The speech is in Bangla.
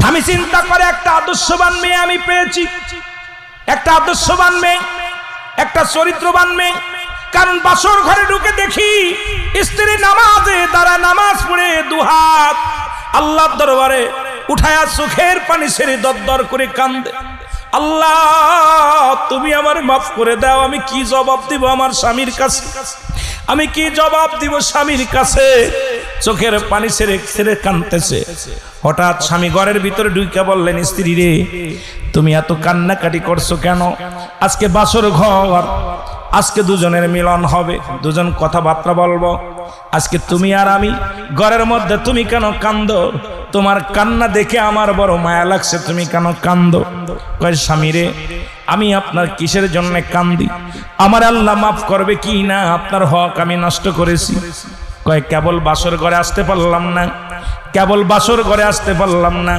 স্বামী চিন্তা করে একটা আদর্শবান মেয়ে আমি পেয়েছি, একটা আদর্শবান মেয়ে, একটা চরিত্রবান মেয়ে। কারণ বাসর ঘরে ঢুকে দেখি স্ত্রী নামাজে দাঁড়া, নামাজ পড়ে দুহাত আল্লাহর দরবারে উঠায়া চোখের পানি ছেড়ে দরদর করে কান্দে, আল্লাহ তুমি আমার মাফ করে দাও। আমি কি জবাব দিব আমার স্বামীর কাছে? আমি কি জবাব দিব স্বামীর কাছে? চোখের পানি ছেড়ে ছেড়ে কাঁদতেছে। হঠাৎ স্বামী ঘরের ভিতরে ঢুকে বললেন, স্ত্রী রে তুমি এত কান্নাকাটি করছো কেন? আজকে বাসর ঘর, আজকে দুজনের মিলন হবে, দুজন কথাবার্তা বলবো। আজকে তুমি আর আমি ঘরের মধ্যে, তুমি কেন কান্দো? তোমার কান্না দেখে আমার বড় মায়া লাগছে, তুমি কেন কান্দো? কয় স্বামী রে আমি আপনার কিসের জন্য কান্দি? আমার আল্লাহ মাফ করবে কি না? আপনার হক আমি নষ্ট করেছি। কয় কেবল বাসর ঘরে আসতে পারলাম না, কেবল বাসর ঘরে আসতে পারলাম না।